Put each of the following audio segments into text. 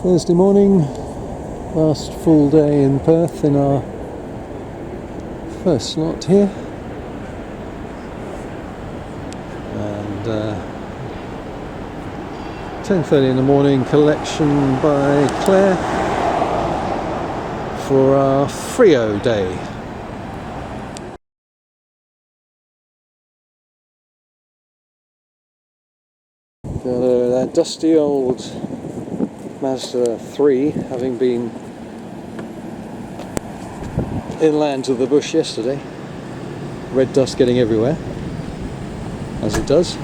Thursday morning, last full day in Perth in our first slot here, and 10:30 in the morning, collection by Claire for our Frio day. Got that dusty old Mazda 3, having been inland to the bush yesterday. Red dust getting everywhere, as it does.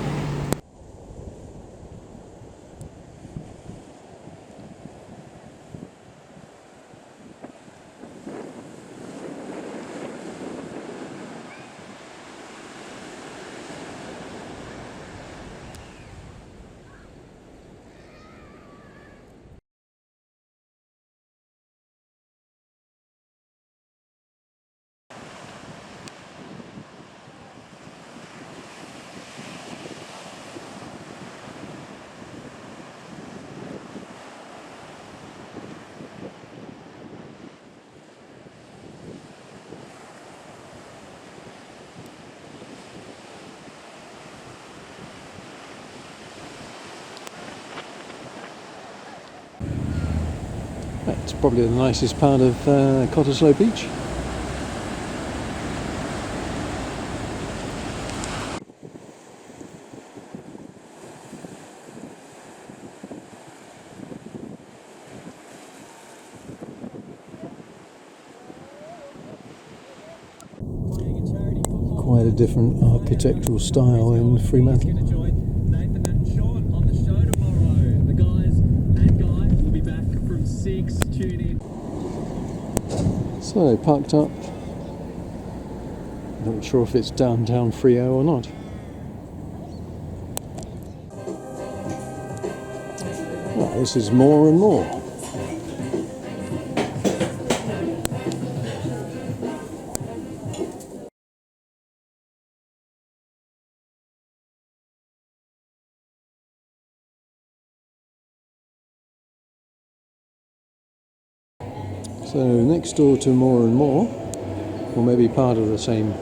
That's probably the nicest part of Cottesloe Beach. Quite a different architectural style in Fremantle. So parked up. Not sure if it's downtown Frio or not. Well, this is more and more. So next door to More and More, or maybe part of the same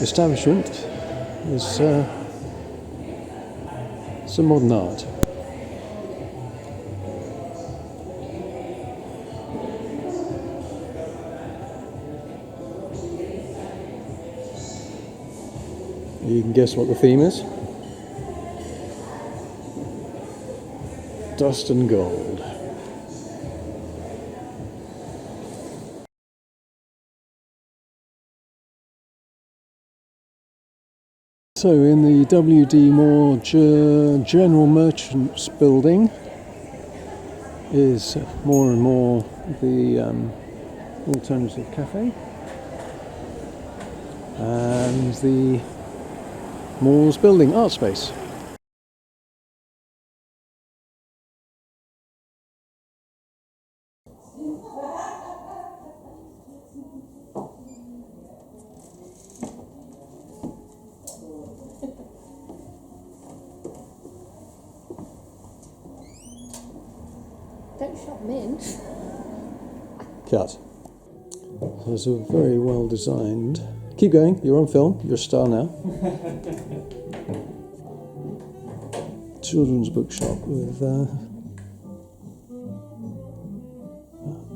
establishment, is some modern art. You can guess what the theme is. Dust and gold. So in the W.D. Moore General Merchants building is More and More, the alternative cafe, and the Moore's building art space. Don't shove them in. Cut. So it's a very well designed. Keep going, you're on film, you're a star now. Children's bookshop with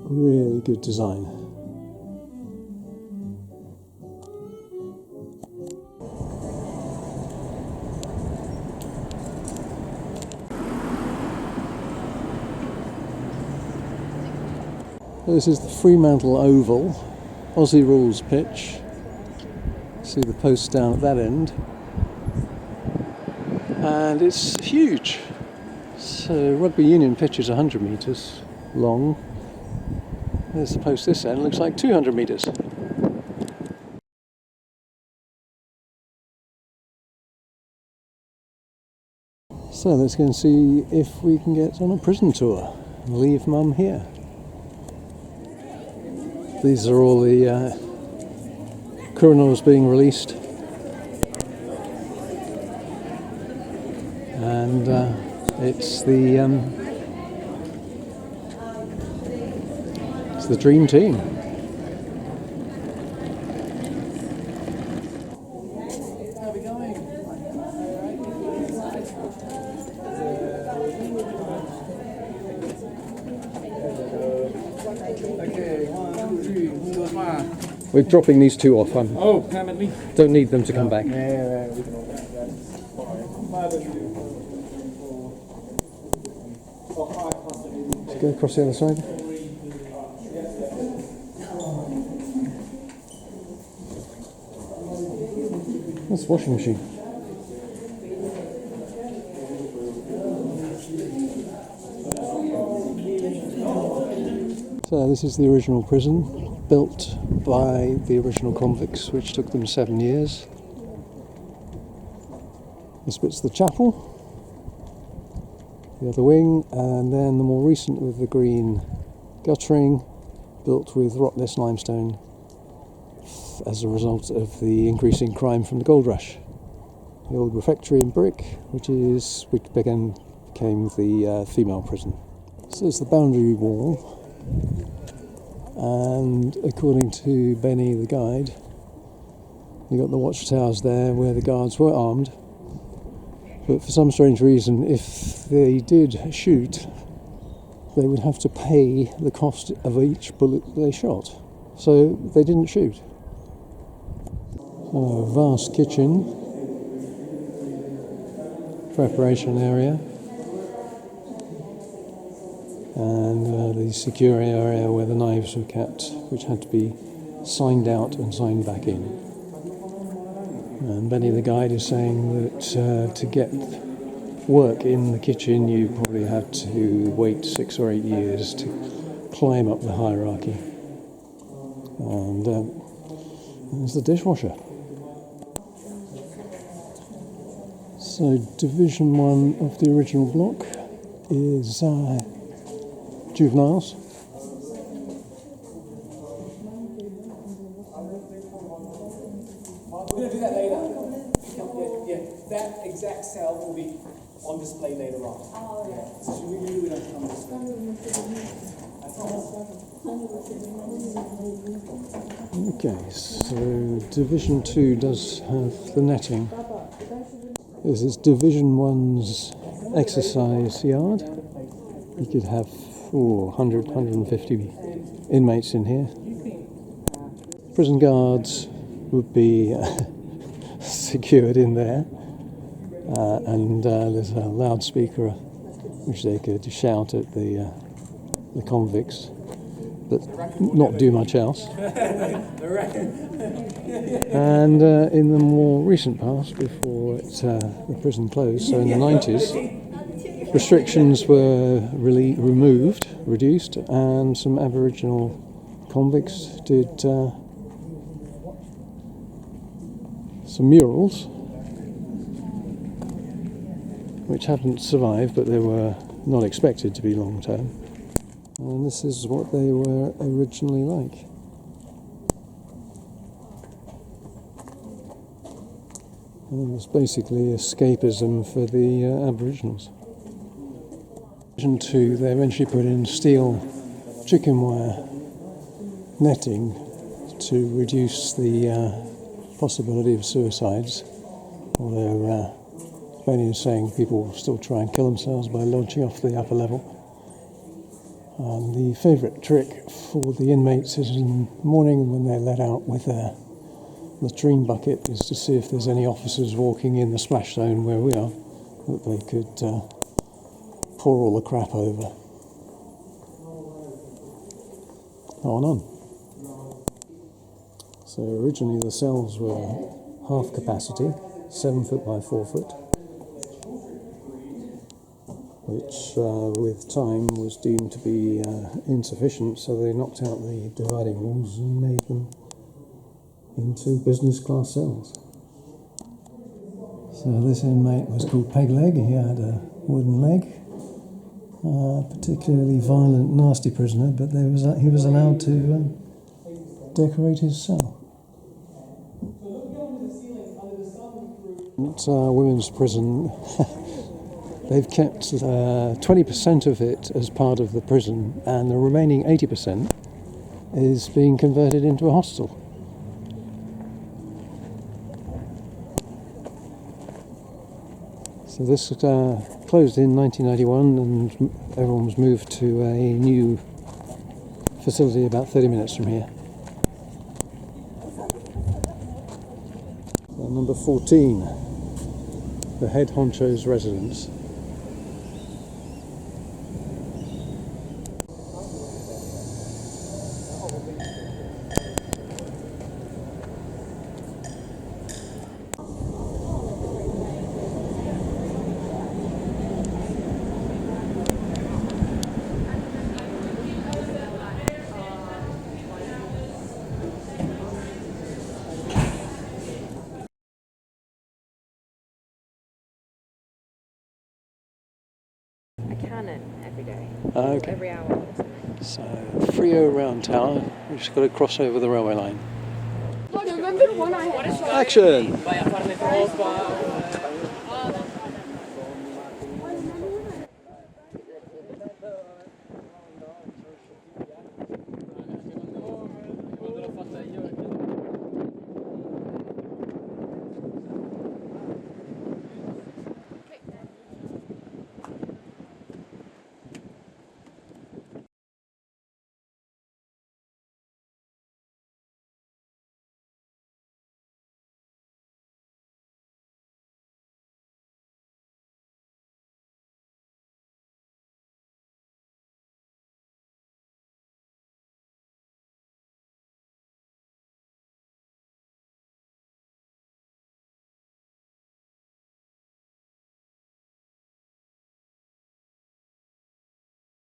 really good design. This is the Fremantle Oval, Aussie rules pitch. See the post down at that end. And it's huge. So rugby union pitch is 100 metres long. There's the post this end, looks like 200 metres. So let's go and see if we can get on a prison tour and leave Mum here. These are all the criminals being released, and it's the the dream team. How are we going? Okay, 1, 2, 3, 4. We're dropping these two off. Oh, permanently. Don't need them to come back. Yeah, we can all go. That's fine. Go across the other side. That's the washing machine. So this is the original prison, built by the original convicts, which took them 7 years. This bit's the chapel, the other wing, and then the more recent with the green guttering, built with rotless limestone as a result of the increasing crime from the gold rush. The old refectory in brick, which became the female prison. So it's the boundary wall, and according to Benny the guide, you got the watchtowers there where the guards were armed, but for some strange reason, if they did shoot, they would have to pay the cost of each bullet they shot, so they didn't shoot. A vast kitchen, preparation area, and the secure area where the knives were kept, which had to be signed out and signed back in. And Benny the guide is saying that to get work in the kitchen you probably had to wait 6 or 8 years to climb up the hierarchy. And there's the dishwasher. So Division 1 of the original block is juveniles. We're going to do that later. Yeah, that exact cell will be on display later on. Oh, yeah. So we really don't come this way. Okay, so Division 2 does have the netting. This is Division 1's exercise yard. You could have 100, 150 inmates in here. Prison guards would be secured in there, and there's a loudspeaker which they could shout at the convicts, but not do much else. And in the more recent past, before the prison closed, so in the 90s, restrictions were reduced, and some Aboriginal convicts did some murals, which haven't survived, but they were not expected to be long term. And this is what they were originally like. And it was basically escapism for the Aboriginals. In addition to, they eventually put in steel chicken wire netting to reduce the possibility of suicides, although Benny is saying people still try and kill themselves by launching off the upper level. The favourite trick for the inmates is in the morning when they're let out with their latrine bucket is to see if there's any officers walking in the splash zone where we are that they could pour all the crap over. On. So originally the cells were half capacity, 7 foot by 4 foot, which with time was deemed to be insufficient, so they knocked out the dividing walls and made them into business class cells. So this inmate was called Peg Leg. He had a wooden leg. Particularly violent, nasty prisoner, but he was allowed to decorate his cell. It's women's prison. They've kept 20% of it as part of the prison, and the remaining 80% is being converted into a hostel. So this closed in 1991 and everyone was moved to a new facility about 30 minutes from here. Number 14, the head honcho's residence. A cannon every day. Okay. Every hour or something. So, Frio Round Tower, we've just got to cross over the railway line. I remember one I had. Action!